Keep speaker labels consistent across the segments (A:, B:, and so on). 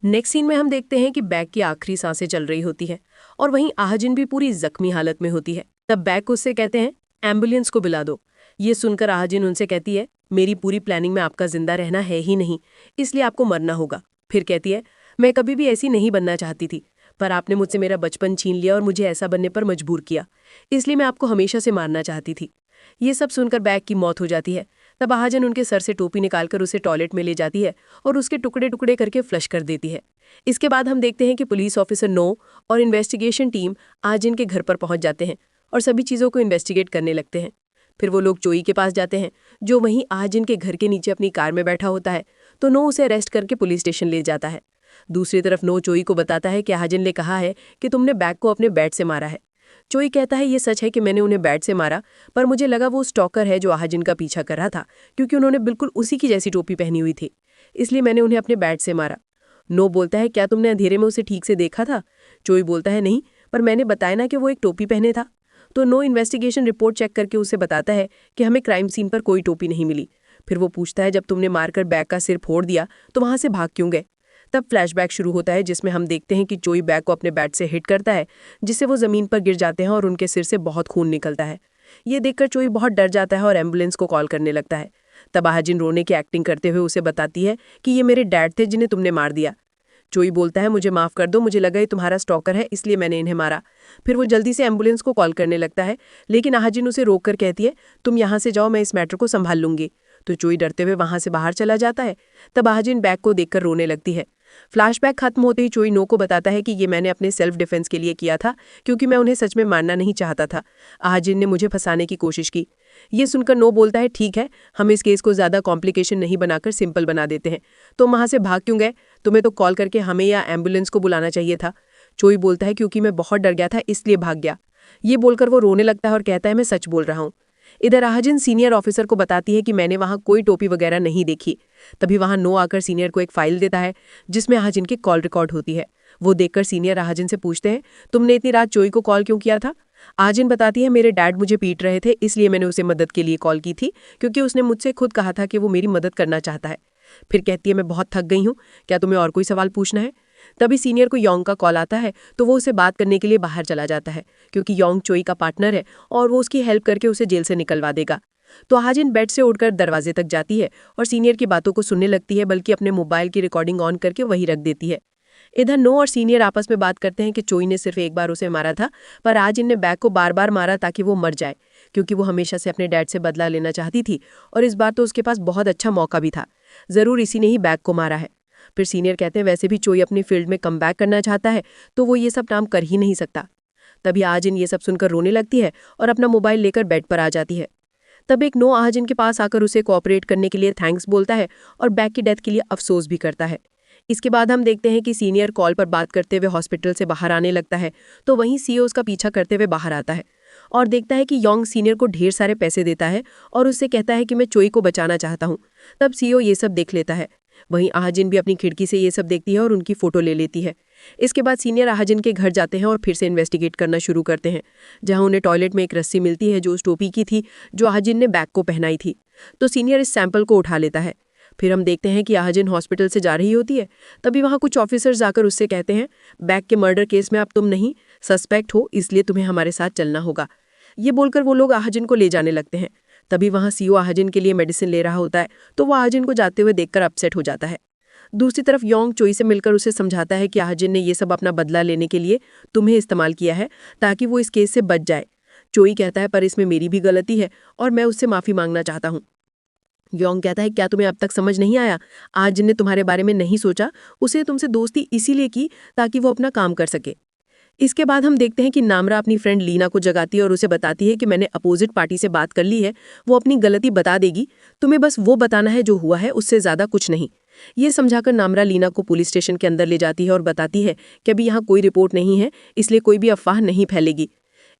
A: Next scene में हम देखते हैं कि बैग की आखिरी सांसें चल रही होती है और वहीं आहाजिन भी पूरी जख्मी हालत में होती है। तब बैग को उससे कहते हैं एम्बुलेंस को बुला दो। ये सुनकर आहाजिन उनसे कहती है मेरी पूरी प्लानिंग में आपका जिंदा रहना है ही नहीं, इसलिए आपको मरना होगा। फिर कहती है मैं कभी भी ऐसी नहीं बनना चाहती थी, पर आपने मुझसे मेरा बचपन छीन लिया और मुझे ऐसा बनने पर मजबूर किया, इसलिए मैं आपको हमेशा से मारना चाहती थी। ये सब सुनकर बैग की मौत हो जाती है। तब आहाजन उनके सर से टोपी निकालकर उसे टॉयलेट में ले जाती है और उसके टुकड़े टुकड़े करके फ्लश कर देती है। इसके बाद हम देखते हैं कि पुलिस ऑफिसर नो और इन्वेस्टिगेशन टीम आहाजिन के घर पर पहुंच जाते हैं और सभी चीज़ों को इन्वेस्टिगेट करने लगते हैं। फिर वो लोग चोई के पास जाते हैं, जो वहीं आहाजिन के घर के नीचे अपनी कार में बैठा होता है, तो नो उसे अरेस्ट करके पुलिस स्टेशन ले जाता है। दूसरी तरफ नो चोई को बताता है कि आहाजिन ने कहा है कि तुमने बैग को अपने बैट से मारा है। चोई कहता है ये सच है कि मैंने उन्हें बैट से मारा, पर मुझे लगा वो स्टॉकर है जो आहाजिन का पीछा कर रहा था, क्योंकि उन्होंने बिल्कुल उसी की जैसी टोपी पहनी हुई थी, इसलिए मैंने उन्हें अपने बैट से मारा। नो बोलता है क्या तुमने अंधेरे में उसे ठीक से देखा था? चोई बोलता है नहीं, पर मैंने बताया ना कि वो एक टोपी पहने था। तो नो इन्वेस्टिगेशन रिपोर्ट चेक करके उसे बताता है कि हमें क्राइम सीन पर कोई टोपी नहीं मिली। फिर वो पूछता है जब तुमने मारकर बैग का सिर फोड़ दिया तो वहां से भाग क्यों गए? तब फ्लैशबैक शुरू होता है, जिसमें हम देखते हैं कि चोई बैग को अपने बैट से हिट करता है, जिससे वो जमीन पर गिर जाते हैं और उनके सिर से बहुत खून निकलता है। ये देखकर चोई बहुत डर जाता है और एम्बुलेंस को कॉल करने लगता है। तब आहाजिन रोने की एक्टिंग करते हुए उसे बताती है कि ये मेरे डैड थे जिन्हें तुमने मार दिया। चोई बोलता है मुझे माफ कर दो, मुझे लगा ये तुम्हारा स्टॉकर है इसलिए मैंने इन्हें मारा। फिर वो जल्दी से एम्बुलेंस को कॉल करने लगता है, लेकिन आहाजिन उसे रोककर कहती है तुम यहाँ से जाओ, मैं इस मैटर को संभाल लूंगी। तो चोई डरते हुए वहां से बाहर चला जाता है। तब आहाजिन बैग को देखकर रोने लगती है। फ्लैशबैक खत्म होते ही चोई नो को बताता है कि ये मैंने अपने सेल्फ डिफेंस के लिए किया था, क्योंकि मैं उन्हें सच में मारना नहीं चाहता था। आहाजिन ने मुझे फंसाने की कोशिश की। ये सुनकर नो बोलता है ठीक है, हम इस केस को ज्यादा कॉम्प्लिकेशन नहीं बनाकर सिंपल बना देते हैं। तुम वहां से भाग क्यों गए? तुम्हें तो कॉल करके हमें या एम्बुलेंस को बुलाना चाहिए था। चोई बोलता है क्योंकि मैं बहुत डर गया था इसलिए भाग गया। ये बोलकर वो रोने लगता है और कहता है मैं सच बोल रहा हूँ। इधर आहाजिन सीनियर ऑफिसर को बताती है कि मैंने वहां कोई टोपी वगैरह नहीं देखी। तभी वहां नो आकर सीनियर को एक फाइल देता है जिसमें आहाजिन की कॉल रिकॉर्ड होती है। वो देखकर सीनियर आहाजिन से पूछते हैं तुमने इतनी रात चोई को कॉल क्यों किया था? आहाजिन बताती है मेरे डैड मुझे पीट रहे थे इसलिए मैंने उसे मदद के लिए कॉल की थी, क्योंकि उसने मुझसे खुद कहा था कि वो मेरी मदद करना चाहता है। फिर कहती है मैं बहुत थक गई हूँ, क्या तुम्हें और कोई सवाल पूछना है? तभी सीनियर को योंग का कॉल आता है, तो वो उसे बात करने के लिए बाहर चला जाता है, क्योंकि योंग चोई का पार्टनर है और वो उसकी हेल्प करके उसे जेल से निकलवा देगा। तो आहाजिन बेड से उठकर दरवाजे तक जाती है और सीनियर की बातों को सुनने लगती है, बल्कि अपने मोबाइल की रिकॉर्डिंग ऑन करके वहीं रख देती है। इधर नो और सीनियर आपस में बात करते हैं कि चोई ने सिर्फ एक बार उसे मारा था, पर आहाजिन ने बैग को बार बार मारा ताकि वो मर जाए, क्योंकि वो हमेशा से अपने डैड से बदला लेना चाहती थी और इस बार तो उसके पास बहुत अच्छा मौका भी था। जरूर इसी ने ही बैग को मारा है। फिर सीनियर कहते हैं वैसे भी चोई अपनी फील्ड में कम बैक करना चाहता है, तो वो ये सब काम कर ही नहीं सकता। तभी आहाजिन ये सब सुनकर रोने लगती है और अपना मोबाइल लेकर बेड पर आ जाती है। तब एक नो आहाजिन के पास आकर उसे कोऑपरेट करने के लिए थैंक्स बोलता है और बैग की डेथ के लिए अफसोस भी करता है। इसके बाद हम देखते हैं कि सीनियर कॉल पर बात करते हुए हॉस्पिटल से बाहर आने लगता है, तो वहीं सीओ उसका पीछा करते हुए बाहर आता है और देखता है कि योंग सीनियर को ढेर सारे पैसे देता है और उससे कहता है कि मैं चोई को बचाना चाहता हूँ। तब सीओ ये सब देख लेता है। वहीं आहाजिन भी अपनी खिड़की से ये सब देखती है और उनकी फोटो ले लेती है। इसके बाद सीनियर आहाजिन के घर जाते हैं और फिर से इन्वेस्टिगेट करना शुरू करते हैं, जहां उन्हें टॉयलेट में एक रस्सी मिलती है जो उस टोपी की थी जो आहाजिन ने बैग को पहनाई थी। तो सीनियर इस सैंपल को उठा लेता है। फिर हम देखते हैं कि आहाजिन हॉस्पिटल से जा रही होती है। तभी वहां कुछ ऑफिसर्स जाकर उससे कहते हैं बैग के मर्डर केस में अब तुम नहीं सस्पेक्ट हो, इसलिए तुम्हें हमारे साथ चलना होगा। ये बोलकर वो लोग आहाजिन को ले जाने लगते हैं। तभी वहां सीओ आहाजिन के लिए मेडिसिन ले रहा होता है, तो वो आहाजिन को जाते हुए देखकर अपसेट हो जाता है। दूसरी तरफ योंग चोई से मिलकर उसे समझाता है कि आहाजिन ने ये सब अपना बदला लेने के लिए तुम्हें इस्तेमाल किया है ताकि वो इस केस से बच जाए। चोई कहता है पर इसमें मेरी भी गलती है और मैं उससे माफी मांगना चाहता हूँ। योंग कहता है क्या तुम्हें अब तक समझ नहीं आया? आहाजिन ने तुम्हारे बारे में नहीं सोचा, उसे तुमसे दोस्ती इसीलिए की ताकि वो अपना काम कर सके। इसके बाद हम देखते हैं कि नामरा अपनी फ्रेंड लीना को जगाती है और उसे बताती है कि मैंने अपोजिट पार्टी से बात कर ली है, वो अपनी गलती बता देगी, तुम्हें बस वो बताना है जो हुआ है, उससे ज्यादा कुछ नहीं। ये समझाकर नामरा लीना को पुलिस स्टेशन के अंदर ले जाती है और बताती है कि अभी यहाँ कोई रिपोर्ट नहीं है, इसलिए कोई भी अफवाह नहीं फैलेगी।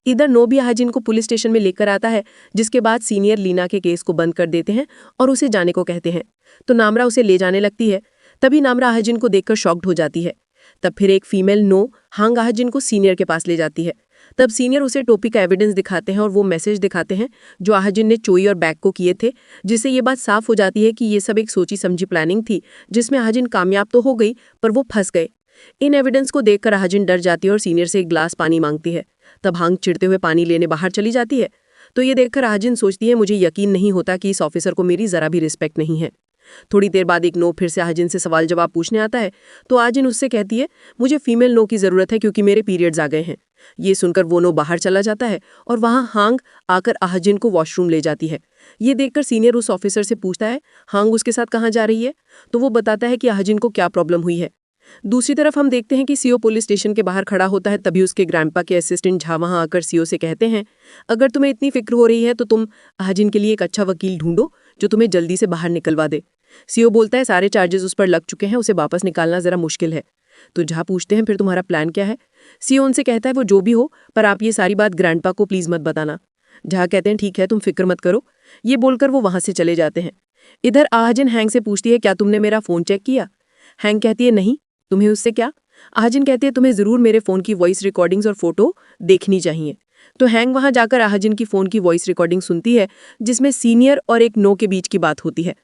A: इधर नो भी आहाजिन को पुलिस स्टेशन में लेकर आता है, जिसके बाद सीनियर लीना के केस को बंद कर देते हैं और उसे जाने को कहते हैं। तो नामरा उसे ले जाने लगती है। तभी नामरा आहाजिन को देखकर शॉक्ड हो जाती है। तब फिर एक फीमेल नो हांग आहाजिन को सीनियर के पास ले जाती है। तब सीनियर उसे टोपी का एविडेंस दिखाते हैं और वो मैसेज दिखाते हैं जो आहाजिन ने चोई और बैग को किए थे, जिससे ये बात साफ हो जाती है कि ये सब एक सोची समझी प्लानिंग थी जिसमें आहाजिन कामयाब तो हो गई पर वो फंस गए। इन एविडेंस को देखकर आहाजिन डर जाती है और सीनियर से एक ग्लास पानी मांगती है। तब हांग चिढ़ते हुए पानी लेने बाहर चली जाती है। तो ये देखकर आहाजिन सोचती है मुझे यकीन नहीं होता कि इस ऑफिसर को मेरी जरा भी रिस्पेक्ट नहीं है। थोड़ी देर बाद एक नो फिर से आहाजिन से सवाल जवाब पूछने आता है तो आहाजिन उससे कहती है मुझे फीमेल नो की जरूरत है क्योंकि मेरे पीरियड्स आ गए हैं। ये सुनकर वो नो बाहर चला जाता है और वहां हांग आकर आहाजिन को वॉशरूम ले जाती है। ये देखकर सीनियर उस ऑफिसर से पूछता है हांग उसके साथ कहाँ जा रही है, तो वो बताता है कि आहाजिन को क्या प्रॉब्लम हुई है। दूसरी तरफ हम देखते हैं कि सीओ पुलिस स्टेशन के बाहर खड़ा होता है। तभी उसके ग्रैंडपा के असिस्टेंट झा वहां आकर सीओ से कहते हैं अगर तुम्हें इतनी फिक्र हो रही है तो तुम आहाजिन के लिए एक अच्छा वकील ढूंढो जो तुम्हें जल्दी से बाहर निकलवा दे। सीओ बोलता है सारे चार्जेस उस पर लग चुके हैं, उसे वापस निकालना जरा मुश्किल है। तो झा पूछते हैं फिर तुम्हारा प्लान क्या है। सीओ उनसे कहता है वो जो भी हो पर आप ये सारी बात ग्रैंडपा को प्लीज मत बताना। झा कहते हैं ठीक है तुम फिक्र मत करो। ये बोलकर वो वहां से चले जाते हैं। इधर आहाजिन हैंग से पूछती है क्या तुमने मेरा फोन चेक किया। हैंग कहती है नहीं, तुम्हें उससे क्या। आहाजिन कहती है तुम्हें जरूर मेरे फोन की वॉइस रिकॉर्डिंग्स और फोटो देखनी चाहिए। तो हैंग वहां जाकर आहाजिन की फोन की वॉइस रिकॉर्डिंग सुनती है जिसमें सीनियर और एक नो के बीच की बात होती है।